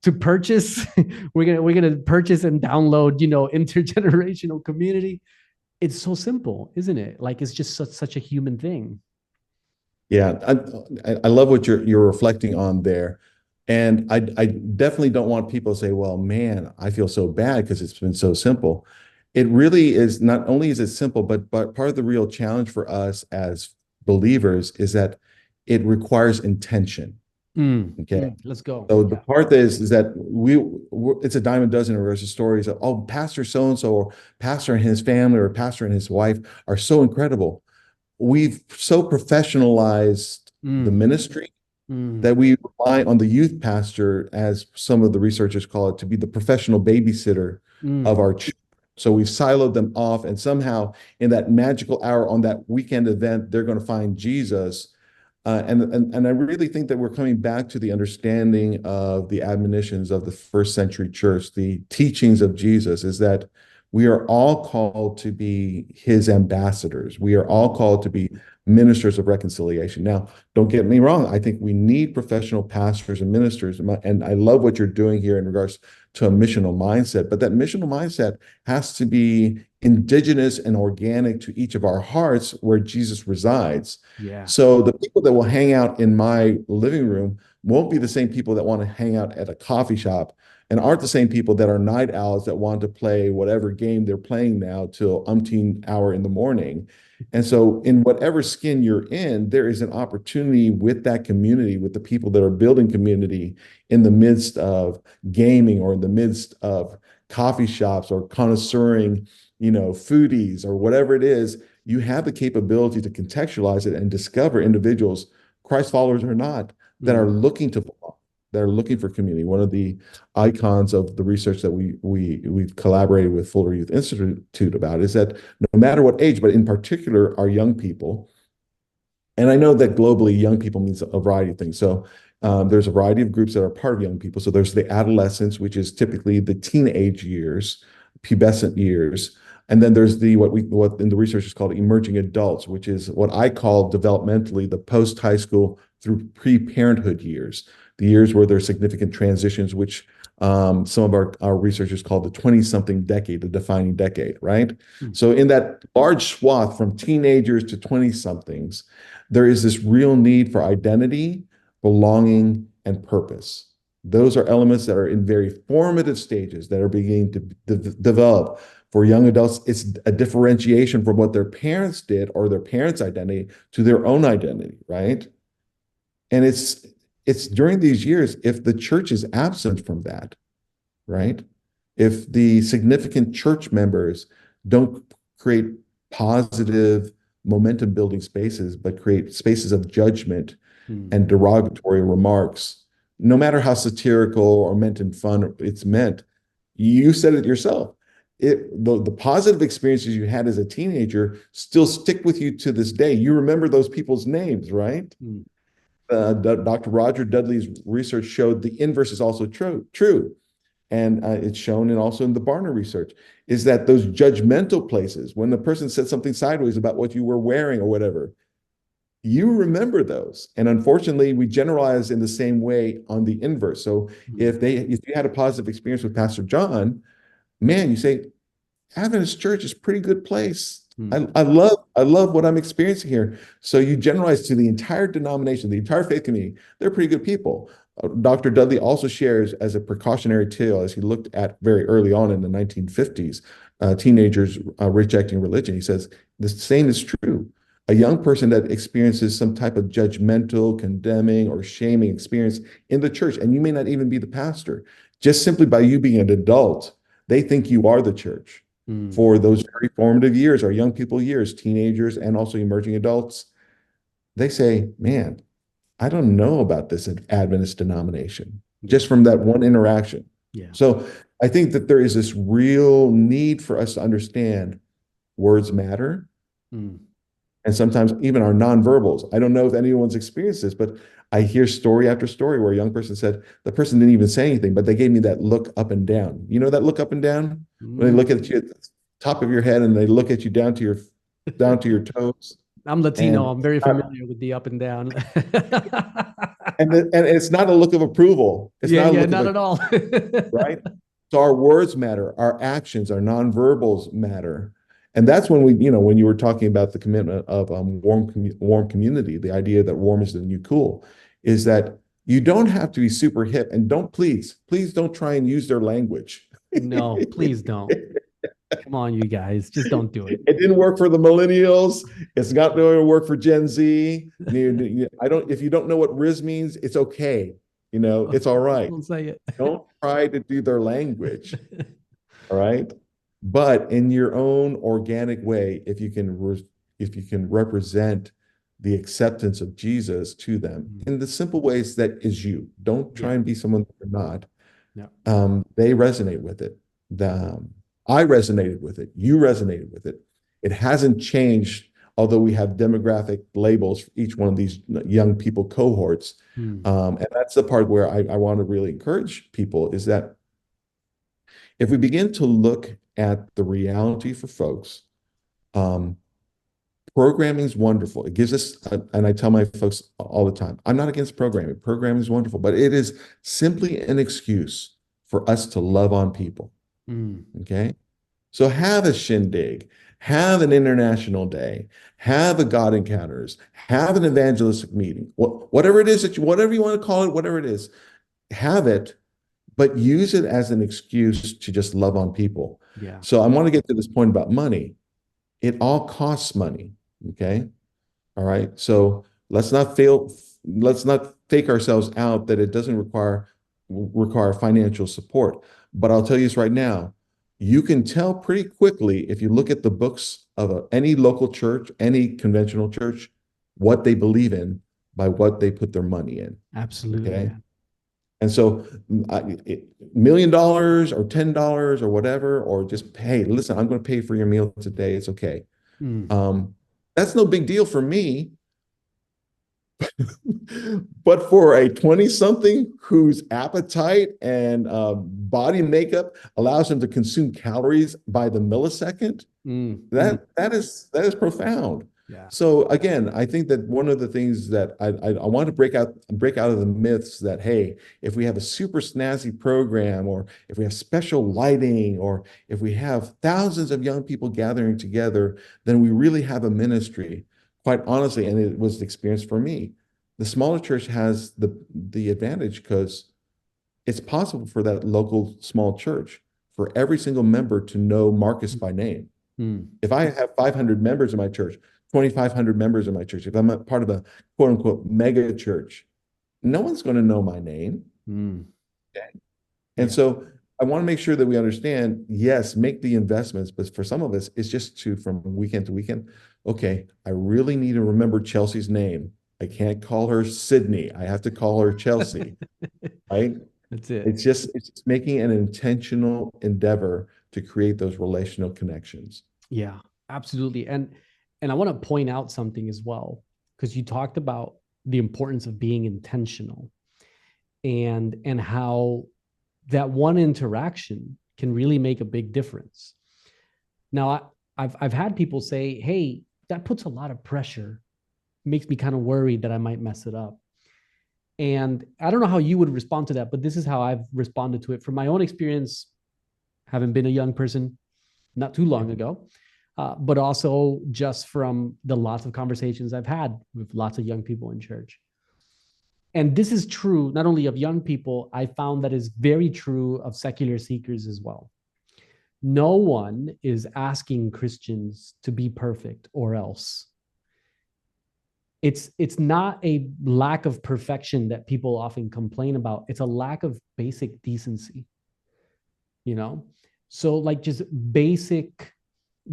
to purchase? We're gonna purchase and download, intergenerational community. It's so simple, isn't it? Like, it's just such a human thing. Yeah, I love what you're reflecting on there. And I definitely don't want people to say, well, man, I feel so bad because it's been so simple. it really is. Not only is it simple, but part of the real challenge for us as believers is that it requires intention. Okay. Let's go. So the Yeah. part is that it's a dime a dozen or there's stories of, oh, Pastor so and so, or pastor and his family, or pastor and his wife are so incredible. We've so professionalized the Mm, ministry mm, that we rely on the youth pastor, as some of the researchers call it, to be the professional babysitter of mm, our children. So we've siloed them off, and somehow in that magical hour on that weekend event, they're going to find Jesus. And I really think that we're coming back to the understanding of the admonitions of the first century church, the teachings of Jesus, is that we are all called to be his ambassadors. We are all called to be ministers of reconciliation. Now, don't get me wrong. I think we need professional pastors and ministers. And I love what you're doing here in regards to a missional mindset, but that missional mindset has to be indigenous and organic to each of our hearts where Jesus resides. yeah. So the people that will hang out in my living room won't be the same people that want to hang out at a coffee shop, and aren't the same people that are night owls that want to play whatever game they're playing now till umpteen hour in the morning. And so in whatever skin you're in, there is an opportunity with that community, with the people that are building community in the midst of gaming, or in the midst of coffee shops, or connoisseuring, foodies, or whatever it is. You have the capability to contextualize it and discover individuals, Christ followers or not, that are Mm, looking to belong, that are looking for community. One of the icons of the research that we've collaborated with Fuller Youth Institute about is that no matter what age, but in particular our young people, and I know that globally young people means a variety of things. So there's a variety of groups that are part of young people. So there's the adolescence, which is typically the teenage years, pubescent years. And then there's what in the research is called emerging adults, which is what I call developmentally the post-high school through pre-parenthood years, the years where there's significant transitions, which some of our researchers call the 20-something decade, the defining decade, right? mm, So in that large swath from teenagers to 20-somethings, there is this real need for identity, belonging, and purpose. Those are elements that are in very formative stages that are beginning to develop. For young adults, it's a differentiation from what their parents did or their parents' identity to their own identity, right? And it's during these years, if the church is absent from that, right? If the significant church members don't create positive momentum building spaces, but create spaces of judgment mm, and derogatory remarks, no matter how satirical or meant in fun it's meant, you said it yourself. The positive experiences you had as a teenager still stick with you to this day. You remember those people's names, right? mm, Dr. Roger Dudley's research showed the inverse is also true. And it's shown and also in the Barna research, is that those judgmental places, when the person said something sideways about what you were wearing or whatever, you remember those. And unfortunately, we generalize in the same way on the inverse. So mm, if you had a positive experience with Pastor John, man, you say, Adventist Church is a pretty good place. mm. I love what I'm experiencing here. So you generalize to the entire denomination, the entire faith community. They're pretty good people. Dr. Dudley also shares as a precautionary tale, as he looked at very early on in the 1950s, teenagers rejecting religion. He says the same is true. A young person that experiences some type of judgmental, condemning, or shaming experience in the church, and you may not even be the pastor, just simply by you being an adult, they think you are the church. Mm. For those very formative years, our young people years, teenagers, and also emerging adults, they say, man, I don't know about this Adventist denomination, Yeah. just from that one interaction. Yeah. So I think that there is this real need for us to understand words matter. Mm. And sometimes even our nonverbals. I don't know if anyone's experienced this, but I hear story after story where a young person said, the person didn't even say anything, but they gave me that look up and down. You know that look up and down? When they look at Mm. you at the top of your head and they look at you down to your toes. I'm Latino. And I'm very familiar with the up and down. and it's not a look of approval. It's Yeah, not a yeah, look of not at all. right? So our words matter, our actions, our nonverbals matter. And that's when when you were talking about the commitment of warm community, the idea that warm is the new cool, is that you don't have to be super hip, and please don't try and use their language. No, please don't. Come on, you guys, just don't do it. It didn't work for the millennials. It's not going to work for Gen Z. I don't. If you don't know what Riz means, it's okay. It's all right. Don't say it. Don't try to do their language. All right. But in your own organic way, if you can represent the acceptance of Jesus to them in the simple ways that is you. Don't try and be someone that you're not. Yeah. They resonate with it. I resonated with it. You resonated with it. It hasn't changed, although we have demographic labels for each one of these young people cohorts. And that's the part where I want to really encourage people is that if we begin to look at the reality for folks, programming is wonderful. It gives us, and I tell my folks all the time, I'm not against programming. Programming is wonderful, but it is simply an excuse for us to love on people. Okay. So have a shindig, have an international day, have a God encounters, have an evangelistic meeting, whatever it is whatever you want to call it, whatever it is, have it, but use it as an excuse to just love on people. Yeah. So I want to get to this point about money. It all costs money. Okay. All right. So let's not fake ourselves out that it doesn't require financial support. But I'll tell you this right now, you can tell pretty quickly if you look at the books of any local church, any conventional church, what they believe in by what they put their money in. Absolutely. Okay. And so $1 million or $10 or whatever, or just, hey, listen, I'm going to pay for your meal today. It's okay. That's no big deal for me. But for a 20-something whose appetite and body makeup allows him to consume calories by the millisecond, that is profound. Yeah. So again, I think that one of the things that I want to break out of the myths that, hey, if we have a super snazzy program, or if we have special lighting, or if we have thousands of young people gathering together, then we really have a ministry. Quite honestly, and it was the experience for me, the smaller church has the advantage because it's possible for that local small church, for every single member to know Marcus by name. If I have 500 members in my church, 2,500 members in my church, if I'm a part of a quote unquote mega church, no one's going to know my name. Okay? And so I want to make sure that we understand, yes, make the investments, but for some of us, it's just from weekend to weekend. Okay, I really need to remember Chelsea's name. I can't call her Sydney. I have to call her Chelsea, right? That's it. It's just making an intentional endeavor to create those relational connections. Yeah, absolutely. And I want to point out something as well, because you talked about the importance of being intentional and how that one interaction can really make a big difference. Now, I've had people say, hey, that puts a lot of pressure, makes me kind of worried that I might mess it up. And I don't know how you would respond to that, but this is how I've responded to it from my own experience, having been a young person not too long ago, but also just from the lots of conversations I've had with lots of young people in church. And this is true not only of young people, I found that is very true of secular seekers as well. No one is asking Christians to be perfect or else. It's not a lack of perfection that people often complain about. It's a lack of basic decency, So like just basic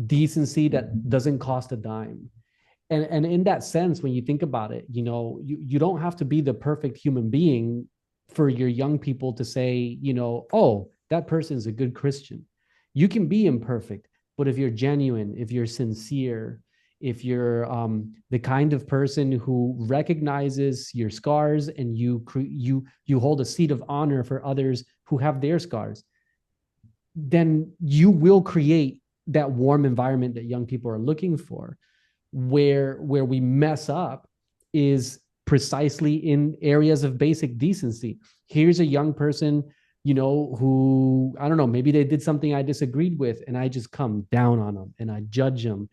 decency that doesn't cost a dime. And in that sense, when you think about it, you don't have to be the perfect human being for your young people to say, oh, that person is a good Christian. You can be imperfect, but if you're genuine, if you're sincere, if you're the kind of person who recognizes your scars and you hold a seat of honor for others who have their scars, then you will create that warm environment that young people are looking for. Where we mess up is precisely in areas of basic decency. Here's a young person, who, I don't know, maybe they did something I disagreed with, and I just come down on them and I judge them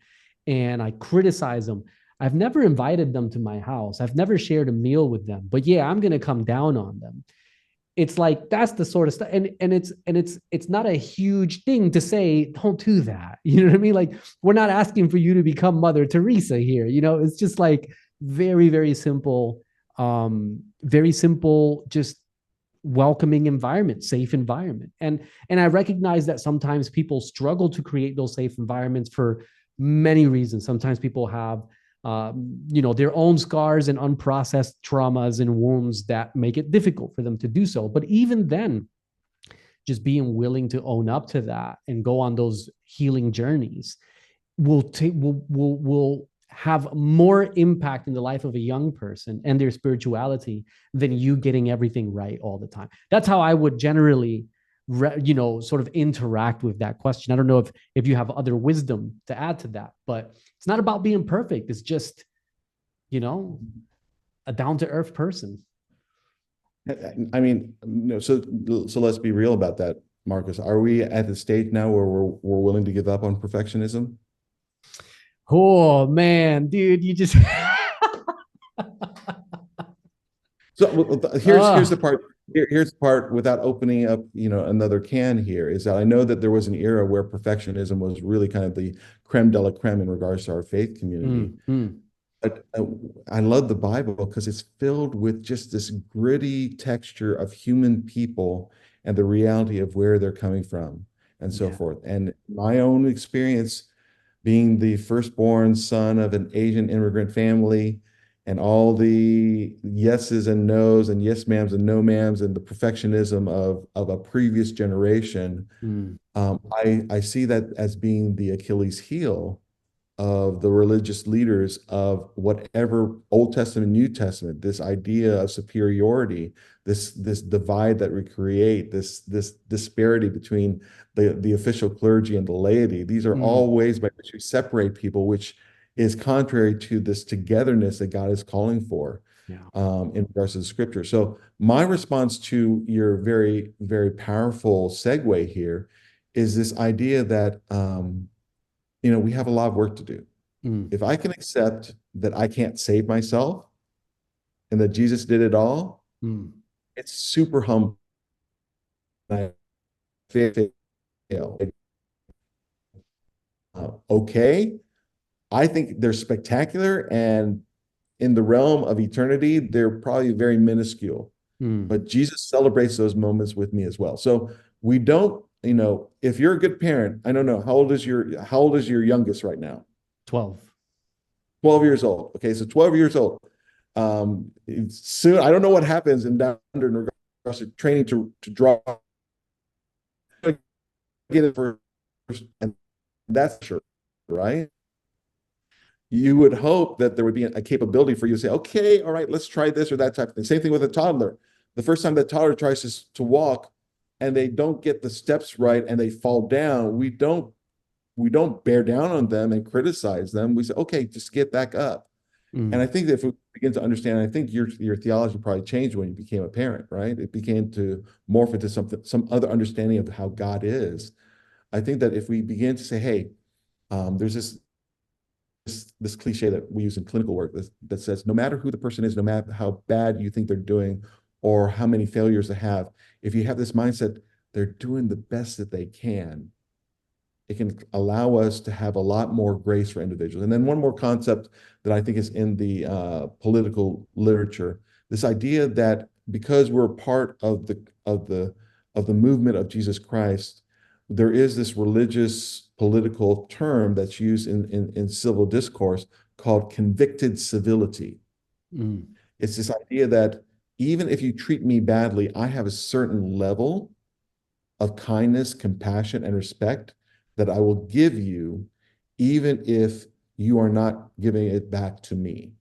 and I criticize them. I've never invited them to my house. I've never shared a meal with them, but yeah, I'm going to come down on them. it's like that's the sort of stuff, and it's not a huge thing to say don't do that. You know what I mean? Like we're not asking for you to become Mother Teresa here. You know, it's just like very very simple, very simple, just welcoming environment, safe environment. And I recognize that sometimes people struggle to create those safe environments for many reasons. Sometimes people have their own scars and unprocessed traumas and wounds that make it difficult for them to do so. But even then, just being willing to own up to that and go on those healing journeys will have more impact in the life of a young person and their spirituality than you getting everything right all the time. That's how I would generally sort of interact with that question. I don't know if you have other wisdom to add to that, but it's not about being perfect. It's just, a down-to-earth person. I mean, no, so let's be real about that, Marcus. Are we at the stage now where we're willing to give up on perfectionism? Oh man, dude, you just So here's the part. Here's the part without opening up, another can here, is that I know that there was an era where perfectionism was really kind of the creme de la creme in regards to our faith community. But I love the Bible because it's filled with just this gritty texture of human people and the reality of where they're coming from and so forth. And my own experience being the firstborn son of an Asian immigrant family, and all the yeses and nos and yes ma'ams and no ma'ams and the perfectionism of a previous generation, I see that as being the Achilles heel of the religious leaders of whatever Old Testament, New Testament, this idea of superiority, this divide that we create, this disparity between the official clergy and the laity. These are all ways by which we separate people, which is contrary to this togetherness that God is calling for in regards to the scripture. So my response to your very, very powerful segue here is this idea that, we have a lot of work to do. If I can accept that I can't save myself and that Jesus did it all, it's super humble. Okay. I think they're spectacular, and in the realm of eternity, they're probably very minuscule. But Jesus celebrates those moments with me as well. So we don't, if you're a good parent, I don't know, how old is your youngest right now? 12. 12 years old. Okay, so 12 years old. Soon, I don't know what happens in regards to training to draw. Get it first, and that's sure, right? You would hope that there would be a capability for you to say, okay, all right, let's try this or that type of thing. Same thing with a toddler. The first time that toddler tries to walk and they don't get the steps right and they fall down, we don't bear down on them and criticize them. We say, okay, just get back up. And I think that if we begin to understand, I think your theology probably changed when you became a parent, right? It began to morph into some other understanding of how God is. I think that if we begin to say, hey, there's this cliche that we use in clinical work that says, no matter who the person is, no matter how bad you think they're doing or how many failures they have, if you have this mindset, they're doing the best that they can, it can allow us to have a lot more grace for individuals. And then one more concept that I think is in the political literature, this idea that because we're part of the movement of Jesus Christ, there is this religious political term that's used in civil discourse called convicted civility. It's this idea that even if you treat me badly, I have a certain level of kindness, compassion, and respect that I will give you, even if you are not giving it back to me.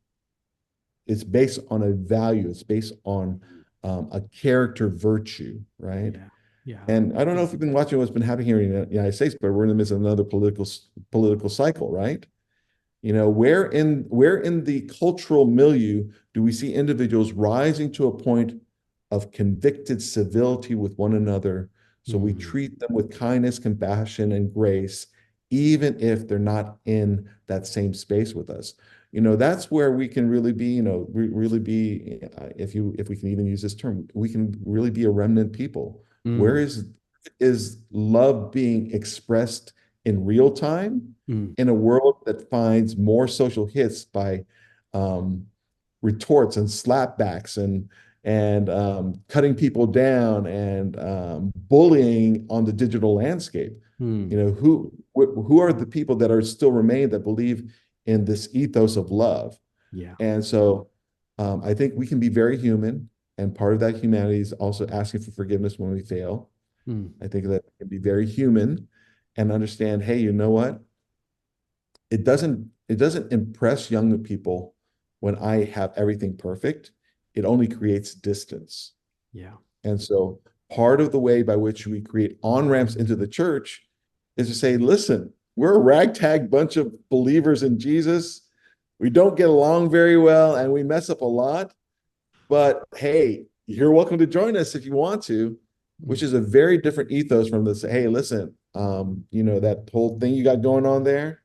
It's based on a value. It's based on a character virtue, right? Yeah. And I don't know if you've been watching what's been happening here in the United States, but we're in the midst of another political cycle, right? Where in the cultural milieu do we see individuals rising to a point of convicted civility with one another? So we treat them with kindness, compassion, and grace, even if they're not in that same space with us. That's where we can really be, really be, if we can even use this term, we can really be a remnant people. Where Mm, is love being expressed in real time mm, in a world that finds more social hits by um, retorts and slapbacks and cutting people down and bullying on the digital landscape? mm. Who are the people that are still remain that believe in this ethos of love? Yeah. And so I think we can be very human, and part of that humanity is also asking for forgiveness when we fail. Mm, I think that we can be very human and understand, hey, you know what? It doesn't impress younger people when I have everything perfect. It only creates distance. yeah. And so part of the way by which we create on-ramps into the church is to say, listen, we're a ragtag bunch of believers in Jesus. We don't get along very well and we mess up a lot. But hey, you're welcome to join us if you want to, which Mm, is a very different ethos from this. Hey, listen, that whole thing you got going on there,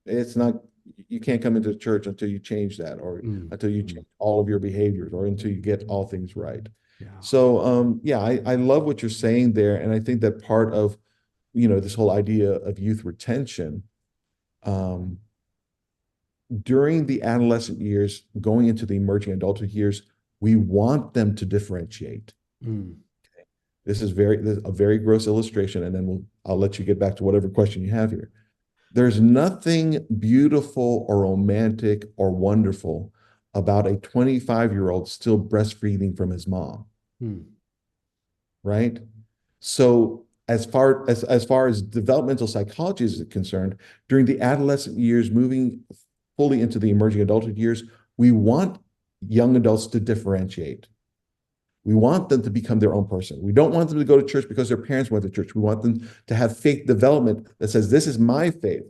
it's not, you can't come into church until you change that, or mm, until you mm. change all of your behaviors, or until you get all things right. Yeah. So yeah, I love what you're saying there. And I think that part of, this whole idea of youth retention, um, during the adolescent years, going into the emerging adulthood years, we want them to differentiate. Mm, This is a very gross illustration, and then I'll let you get back to whatever question you have here. There's nothing beautiful or romantic or wonderful about a 25-year-old still breastfeeding from his mom, mm, right? So as far as developmental psychology is concerned, during the adolescent years, moving fully into the emerging adulthood years, we want young adults to differentiate. We want them to become their own person. We don't want them to go to church because their parents went to church. We want them to have faith development that says, this is my faith.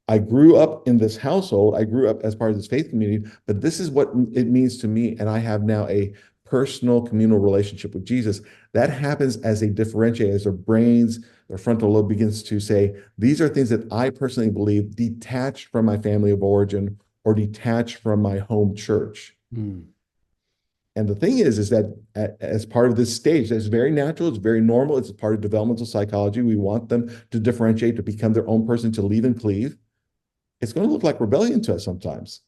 I grew up in this household. I grew up as part of this faith community, but this is what it means to me. And I have now a personal communal relationship with Jesus. That happens as a differentiator, as their brains, their frontal lobe begins to say, these are things that I personally believe detached from my family of origin or detached from my home church. mm. And the thing is that as part of this stage, that's very natural, it's very normal, it's a part of developmental psychology. We want them to differentiate, to become their own person, to lead and cleave. It's going to look like rebellion to us sometimes.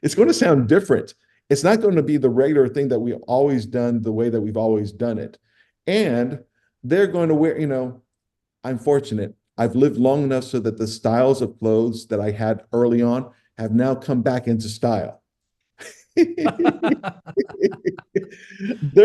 It's going to sound different. It's not going to be the regular thing that we've always done the way that we've always done it. And they're going to wear, I'm fortunate. I've lived long enough so that the styles of clothes that I had early on have now come back into style. They're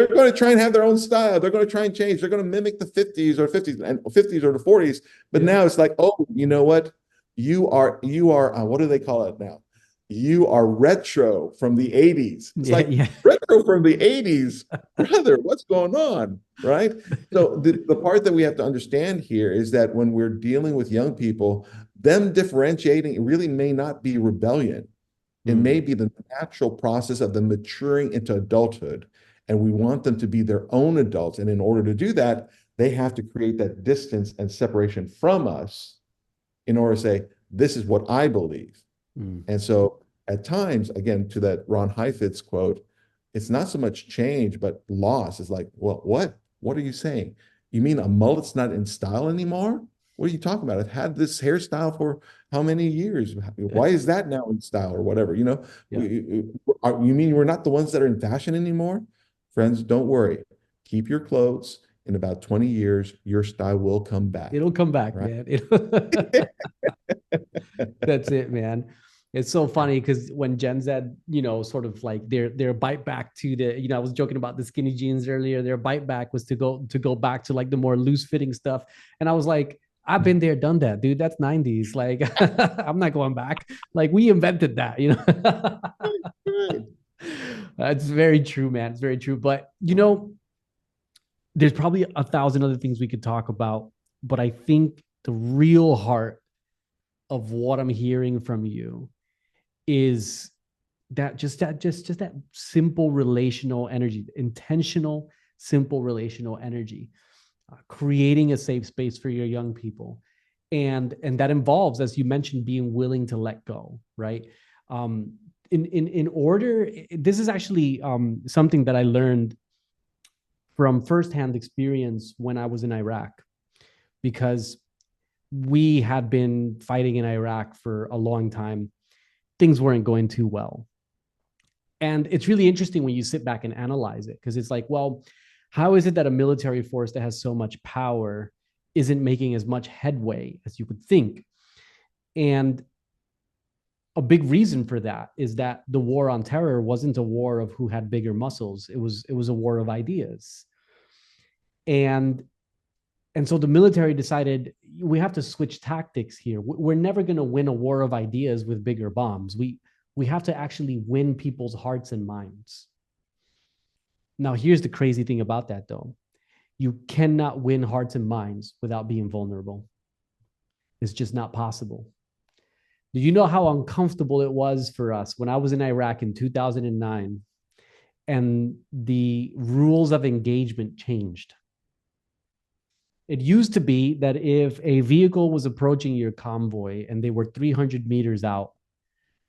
going to try and have their own style. They're going to try and change. They're going to mimic the 50s or 50s and 50s or the 40s. But Yeah. now it's like, oh, you know what? You are what do they call it now? You are retro from the 80s. It's Yeah. like Yeah. retro from the 80s, brother, what's going on? Right. So the part that we have to understand here is that when we're dealing with young people, them differentiating really may not be rebellion. It may Mm, be the natural process of them maturing into adulthood. And we want them to be their own adults. And in order to do that, they have to create that distance and separation from us in order to say, this is what I believe. mm. And so at times, again, to that Ron Heifetz quote, it's not so much change, but loss. It's like, well, what? What are you saying? You mean a mullet's not in style anymore? What are you talking about? I've had this hairstyle for how many years? Why is that now in style or whatever? Yeah. You mean we're not the ones that are in fashion anymore? Friends, don't worry. Keep your clothes. In about 20 years, your style will come back, It'll come back, right? man. That's it, man. It's so funny because when Gen Z, sort of like their bite back to the, I was joking about the skinny jeans earlier. Their bite back was to go back to like the more loose fitting stuff, and I was like, I've been there, done that, dude. That's 90s. Like, I'm not going back. Like, we invented that. Right. That's very true, man. It's very true. But there's probably 1,000 other things we could talk about, but I think the real heart of what I'm hearing from you is that simple relational energy, intentional, simple relational energy, creating a safe space for your young people. And that involves, as you mentioned, being willing to let go, right? Um, in order, this is actually something that I learned from firsthand experience when I was in Iraq, because we had been fighting in Iraq for a long time. Things weren't going too well. And it's really interesting when you sit back and analyze it, because it's like, well, how is it that a military force that has so much power isn't making as much headway as you would think? And a big reason for that is that the war on terror wasn't a war of who had bigger muscles. It was a war of ideas. And and so the military decided we have to switch tactics here. We're never going to win a war of ideas with bigger bombs. We have to actually win people's hearts and minds. Now, here's the crazy thing about that, though. You cannot win hearts and minds without being vulnerable. It's just not possible. Do you know how uncomfortable it was for us when I was in Iraq in 2009 and the rules of engagement changed? It used to be that if a vehicle was approaching your convoy and they were 300 meters out,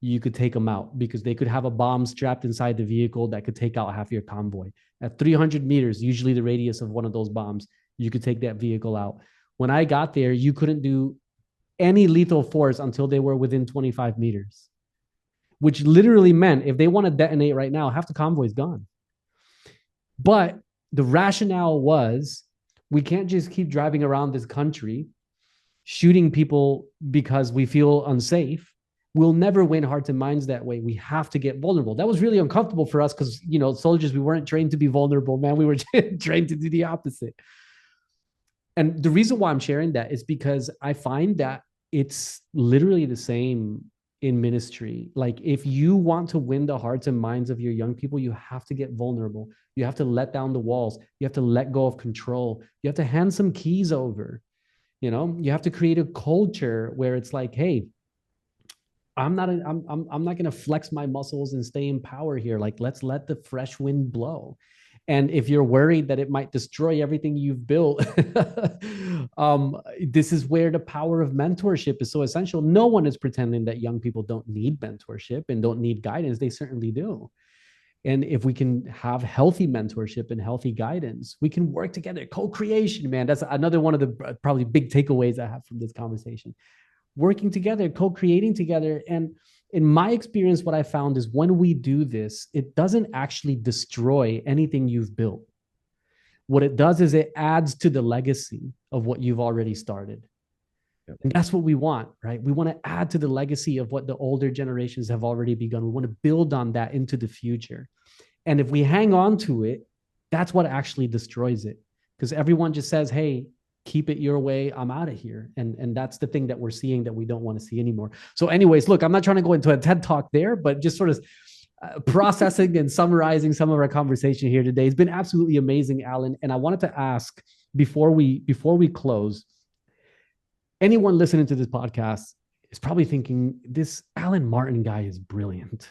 you could take them out because they could have a bomb strapped inside the vehicle that could take out half your convoy. At 300 meters, usually the radius of one of those bombs, you could take that vehicle out. When I got there, you couldn't do any lethal force until they were within 25 meters, which literally meant if they want to detonate right now, half the convoy is gone. But the rationale was we can't just keep driving around this country shooting people because we feel unsafe. We'll never win hearts and minds that way. We have to get vulnerable. That was really uncomfortable for us because, soldiers, we weren't trained to be vulnerable, man. We were trained to do the opposite. And the reason why I'm sharing that is because I find that it's literally the same in ministry. Like, if you want to win the hearts and minds of your young people, you have to get vulnerable. You have to let down the walls. You have to let go of control. You have to hand some keys over. You have to create a culture where it's like, hey, I'm not going to flex my muscles and stay in power here. Like, let's let the fresh wind blow. And if you're worried that it might destroy everything you've built, this is where the power of mentorship is so essential. No one is pretending that young people don't need mentorship and don't need guidance. They certainly do. And if we can have healthy mentorship and healthy guidance, we can work together. Co-creation, man. That's another one of the probably big takeaways I have from this conversation. Working together, co-creating together. And in my experience, what I found is when we do this, it doesn't actually destroy anything you've built. What it does is it adds to the legacy of what you've already started. Yep. And that's what we want, right? We want to add to the legacy of what the older generations have already begun. We want to build on that into the future. And if we hang on to it, that's what actually destroys it. Because everyone just says, hey, keep it your way, I'm out of here. And that's the thing that we're seeing that we don't want to see anymore. So anyways, look, I'm not trying to go into a TED talk there, but just sort of processing and summarizing some of our conversation here today. It's been absolutely amazing, Alan. And I wanted to ask before we close, anyone listening to this podcast is probably thinking, this Alan Martin guy is brilliant.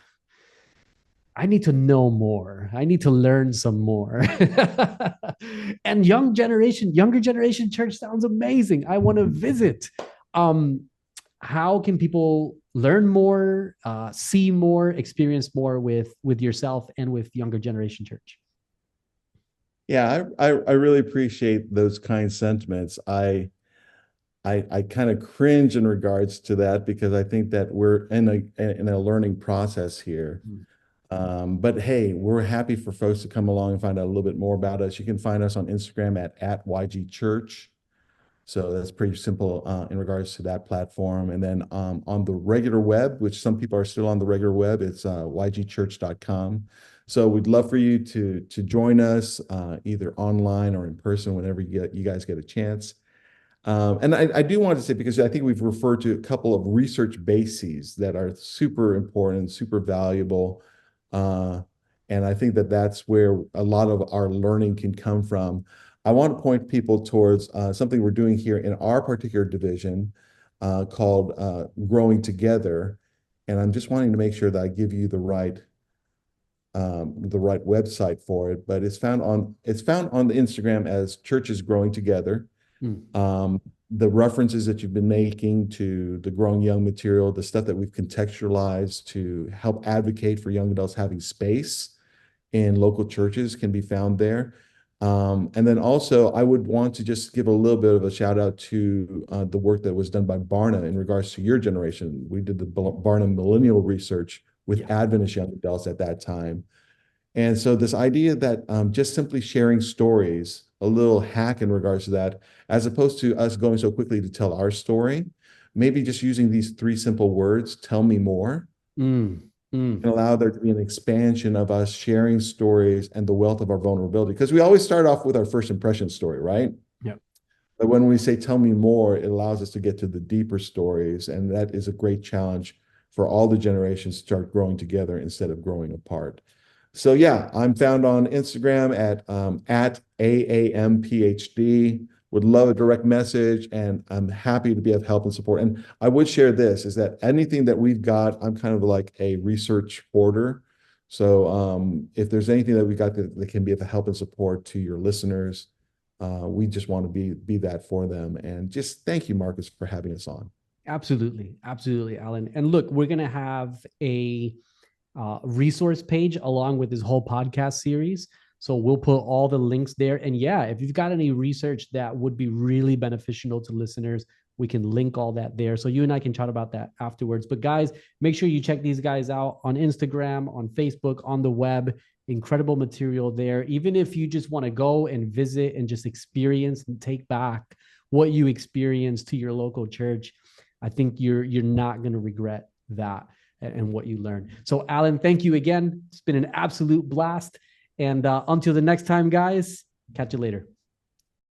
I need to know more. I need to learn some more. And younger generation church sounds amazing. I want to visit. How can people learn more, see more, experience more with yourself and with younger generation church? Yeah, I really appreciate those kind sentiments. I kind of cringe in regards to that because I think that we're in a learning process here. But hey, we're happy for folks to come along and find out a little bit more about us. You can find us on Instagram at YG Church. So that's pretty simple in regards to that platform. And then on the regular web, which some people are still on the regular web, it's ygchurch.com. So we'd love for you to join us either online or in person whenever you guys get a chance. And I do want to say, because I think we've referred to a couple of research bases that are super important, super valuable. And I think that that's where a lot of our learning can come from. I want to point people towards something we're doing here in our particular division called Growing Together. And I'm just wanting to make sure that I give you the right website for it. But it's found on the Instagram as Churches Growing Together. the references that you've been making to the Growing Young material, the stuff that we've contextualized to help advocate for young adults having space in local churches can be found there. And then also, I would want to just give a little bit of a shout out to the work that was done by Barna in regards to your generation. We did the Barna Millennial Research with Adventist young adults at that time. And so this idea that just simply sharing stories, a little hack in regards to that, as opposed to us going so quickly to tell our story, maybe just using these three simple words, tell me more, and allow there to be an expansion of us sharing stories and the wealth of our vulnerability. Because we always start off with our first impression story, right? Yeah. But when we say tell me more, it allows us to get to the deeper stories. And that is a great challenge for all the generations to start growing together instead of growing apart. So yeah, I'm found on Instagram at AAMPhD. Would love a direct message, and I'm happy to be of help and support. And I would share this is that anything that we've got, I'm kind of like a research hoarder. So if there's anything that we got that can be of help and support to your listeners, we just want to be that for them. And just thank you, Marcus, for having us on. Absolutely. Absolutely, Alan. And look, we're going to have a resource page along with this whole podcast series. So we'll put all the links there. And yeah, if you've got any research that would be really beneficial to listeners, we can link all that there. So you and I can chat about that afterwards. But guys, make sure you check these guys out on Instagram, on Facebook, on the web. Incredible material there. Even if you just want to go and visit and just experience and take back what you experienced to your local church, I think you're not going to regret that and what you learn. So Alan, thank you again. It's been an absolute blast. And until the next time, guys, catch you later.